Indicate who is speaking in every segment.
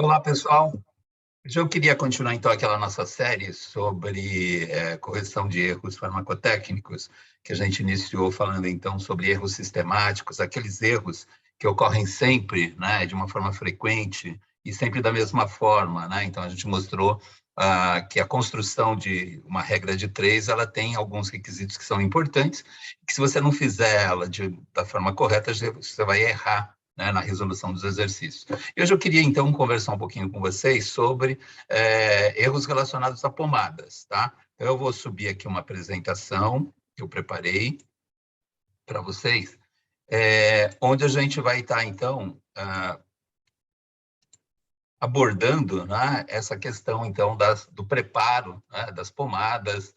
Speaker 1: Olá, pessoal. Hoje eu queria continuar, então, aquela nossa série sobre correção de erros farmacotécnicos, que a gente iniciou falando, então, sobre erros sistemáticos, aqueles erros que ocorrem sempre, né, de uma forma frequente e sempre da mesma forma, né? Então, a gente mostrou que a construção de uma regra de três, ela tem alguns requisitos que são importantes, que se você não fizer ela da forma correta, você vai errar, né, na resolução dos exercícios. E hoje eu queria, então, conversar um pouquinho com vocês sobre erros relacionados a pomadas, tá? Então, eu vou subir aqui uma apresentação que eu preparei para vocês, onde a gente vai estar, então, abordando, né, essa questão, então, do preparo, né, das pomadas,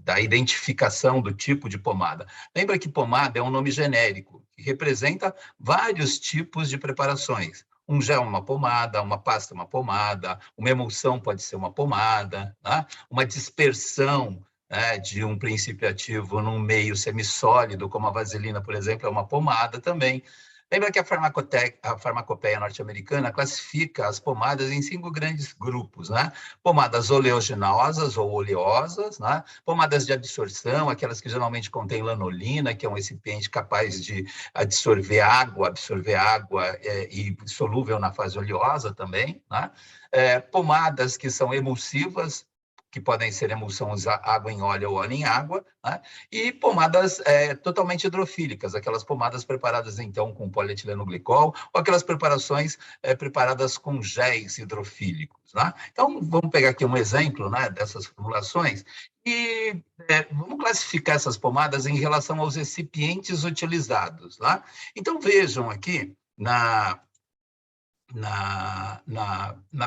Speaker 1: da identificação do tipo de pomada. Lembra que pomada é um nome genérico, que representa vários tipos de preparações. Um gel é uma pomada, uma pasta é uma pomada, uma emulsão pode ser uma pomada, né? Uma dispersão, né, de um princípio ativo num meio semissólido, como a vaselina, por exemplo, é uma pomada também. Lembra que a farmacopeia norte-americana classifica as pomadas em 5 grandes grupos, né? Pomadas oleaginosas ou oleosas, né? Pomadas de absorção, aquelas que geralmente contêm lanolina, que é um recipiente capaz de absorver água e solúvel na fase oleosa também, né? Pomadas que são emulsivas, que podem ser emulsões água em óleo ou óleo em água, né? E pomadas totalmente hidrofílicas, aquelas pomadas preparadas, então, com polietileno-glicol, ou aquelas preparações preparadas com géis hidrofílicos, né? Então, vamos pegar aqui um exemplo, né, dessas formulações e vamos classificar essas pomadas em relação aos recipientes utilizados, né? Então, vejam aqui na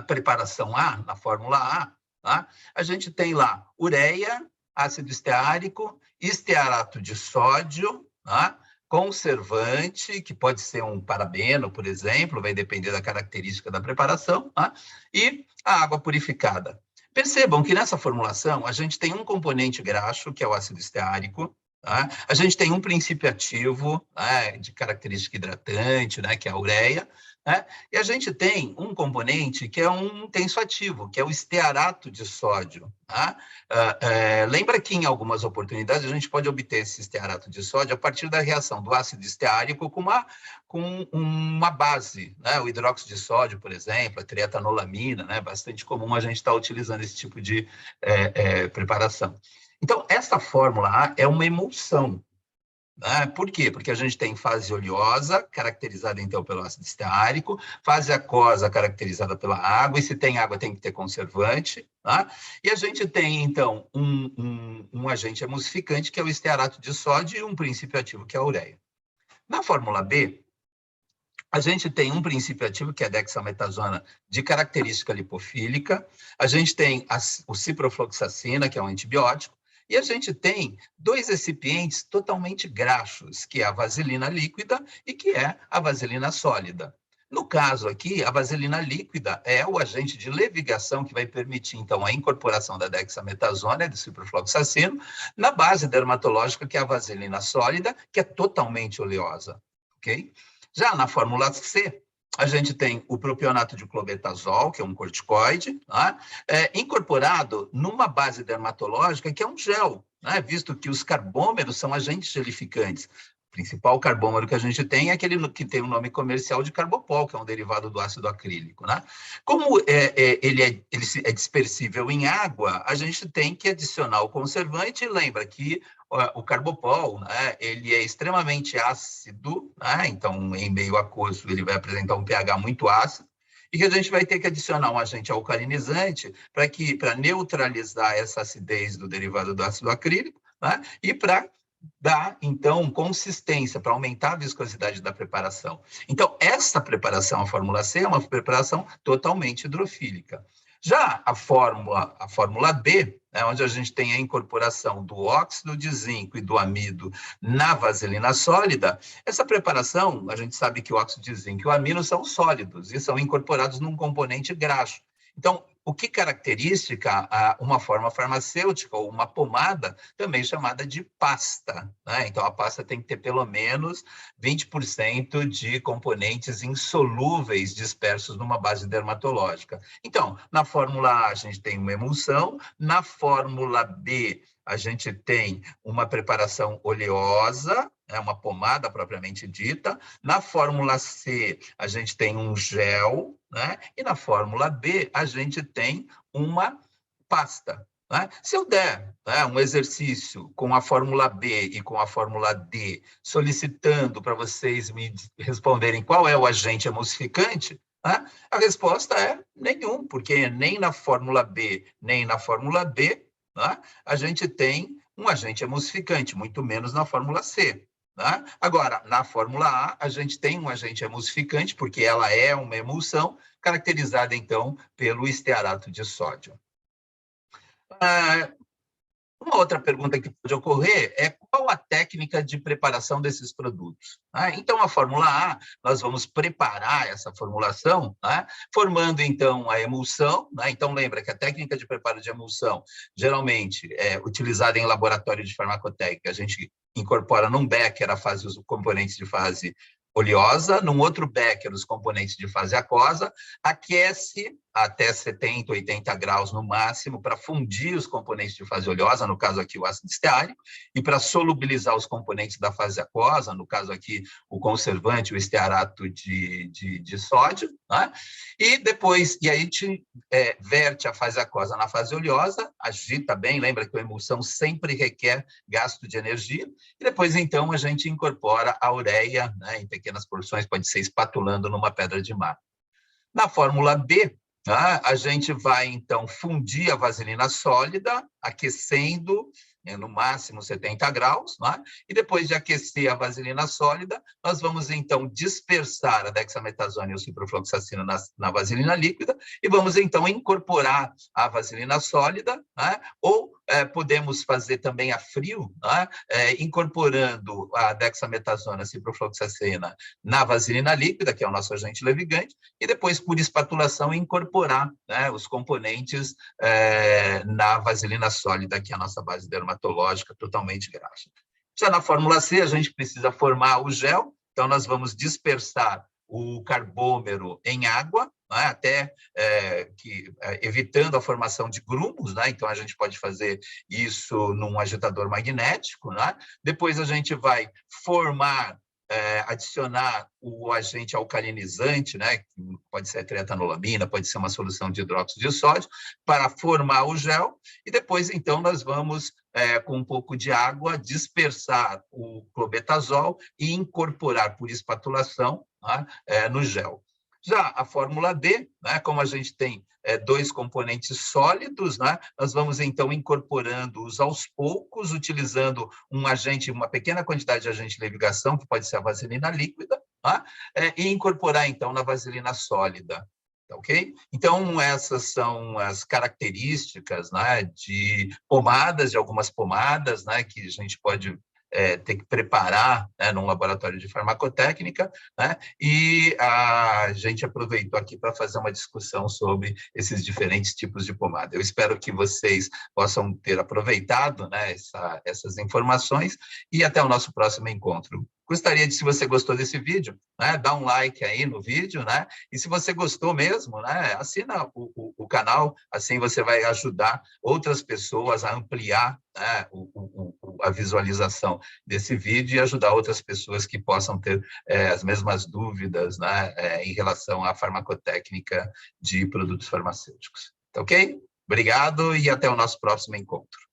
Speaker 1: preparação A, na fórmula A, tá? A gente tem lá ureia, ácido esteárico, estearato de sódio, tá? Conservante, que pode ser um parabeno, por exemplo, vai depender da característica da preparação, tá? E a água purificada. Percebam que nessa formulação a gente tem um componente graxo, que é o ácido esteárico, tá? A gente tem um princípio ativo, né, de característica hidratante, né, que é a ureia, né? E a gente tem um componente que é um tensoativo, que é o estearato de sódio. Tá? Lembra que em algumas oportunidades a gente pode obter esse estearato de sódio a partir da reação do ácido esteárico com uma base, né? O hidróxido de sódio, por exemplo, a trietanolamina, né? Bastante comum a gente estar utilizando esse tipo de preparação. Então, essa fórmula A é uma emulsão. Por quê? Porque a gente tem fase oleosa, caracterizada, então, pelo ácido esteárico, fase aquosa, caracterizada pela água, e se tem água, tem que ter conservante, tá? E a gente tem, então, um agente emulsificante, que é o estearato de sódio, e um princípio ativo, que é a ureia. Na fórmula B, a gente tem um princípio ativo, que é a dexametasona, de característica lipofílica, a gente tem o ciprofloxacina, que é um antibiótico, e a gente tem 2 recipientes totalmente graxos, que é a vaselina líquida e que é a vaselina sólida. No caso aqui, a vaselina líquida é o agente de levigação que vai permitir, então, a incorporação da dexametasona, do ciprofloxacino, na base dermatológica, que é a vaselina sólida, que é totalmente oleosa, ok? Já na fórmula C, a gente tem o propionato de clobetasol, que é um corticoide, tá? Incorporado numa base dermatológica, que é um gel, né? Visto que os carbômeros são agentes gelificantes. O principal carbômero que a gente tem é aquele que tem o nome comercial de carbopol, que é um derivado do ácido acrílico, né? Como ele é dispersível em água, a gente tem que adicionar o conservante. Lembra que o carbopol, né, ele é extremamente ácido, né, então em meio aquoso ele vai apresentar um pH muito ácido, e que a gente vai ter que adicionar um agente alcalinizante para neutralizar essa acidez do derivado do ácido acrílico, né, e para dar, então, consistência, para aumentar a viscosidade da preparação. Então, essa preparação, a fórmula C, é uma preparação totalmente hidrofílica. Já a fórmula B, né, onde a gente tem a incorporação do óxido de zinco e do amido na vaselina sólida, essa preparação, a gente sabe que o óxido de zinco e o amino são sólidos e são incorporados num componente graxo. Então, o que caracteriza uma forma farmacêutica ou uma pomada, também chamada de pasta, né? Então, a pasta tem que ter pelo menos 20% de componentes insolúveis dispersos numa base dermatológica. Então, na fórmula A, a gente tem uma emulsão, na fórmula B, a gente tem uma preparação oleosa, uma pomada propriamente dita. Na fórmula C, a gente tem um gel, né? E na fórmula B, a gente tem uma pasta. Né? Se eu der, né, um exercício com a fórmula B e com a fórmula D, solicitando para vocês me responderem qual é o agente emulsificante, né, a resposta é nenhum, porque nem na fórmula B, nem na fórmula D, né, a gente tem um agente emulsificante, muito menos na fórmula C. Né? Agora, na fórmula A, a gente tem um agente emulsificante, porque ela é uma emulsão, caracterizada, então, pelo estearato de sódio. Uma outra pergunta que pode ocorrer é qual a técnica de preparação desses produtos? Então, a fórmula A, nós vamos preparar essa formulação, formando, então, a emulsão. Então, lembra que a técnica de preparo de emulsão, geralmente, é utilizada em laboratório de farmacotécnica. A gente incorpora num becker os componentes de fase oleosa, num outro becker os componentes de fase aquosa, aquece até 70, 80 graus no máximo para fundir os componentes de fase oleosa, no caso aqui o ácido esteárico, e para solubilizar os componentes da fase aquosa, no caso aqui o conservante, o estearato de sódio, né? E depois, aí a gente verte a fase aquosa na fase oleosa, agita bem, lembra que a emulsão sempre requer gasto de energia, e depois então a gente incorpora a ureia, né, em pequenas porções, pode ser espatulando numa pedra de mármore. Na fórmula B, a gente vai, então, fundir a vaselina sólida, aquecendo no máximo 70 graus, e depois de aquecer a vaselina sólida, nós vamos, então, dispersar a dexametasona e o ciprofloxacino na vaselina líquida e vamos, então, incorporar a vaselina sólida, ou podemos fazer também a frio, incorporando a dexametasona, ciprofloxacina na vaselina líquida, que é o nosso agente levigante, e depois, por espatulação, incorporar os componentes na vaselina sólida, que é a nossa base dermatológica totalmente graxa. Já na fórmula C, a gente precisa formar o gel, então nós vamos dispersar o carbômero em água, até evitando a formação de grumos, então a gente pode fazer isso num agitador magnético. Depois a gente vai formar, adicionar o agente alcalinizante, que pode ser trietanolamina, pode ser uma solução de hidróxido de sódio, para formar o gel, e depois, então, nós vamos, com um pouco de água, dispersar o clobetasol e incorporar por espatulação no gel. Já a fórmula D, como a gente tem dois componentes sólidos, nós vamos, então, incorporando-os aos poucos, utilizando uma pequena quantidade de agente de levigação, que pode ser a vaselina líquida, e incorporar, então, na vaselina sólida. Ok? Então, essas são as características de pomadas, de algumas pomadas, que a gente pode ter que preparar num laboratório de farmacotécnica, e a gente aproveitou aqui para fazer uma discussão sobre esses diferentes tipos de pomada. Eu espero que vocês possam ter aproveitado essas informações, e até o nosso próximo encontro. Gostaria de, se você gostou desse vídeo, dá um like aí no vídeo, e se você gostou mesmo, assina o canal, assim você vai ajudar outras pessoas a ampliar a visualização desse vídeo e ajudar outras pessoas que possam ter as mesmas dúvidas em relação à farmacotécnica de produtos farmacêuticos. Ok? Obrigado e até o nosso próximo encontro.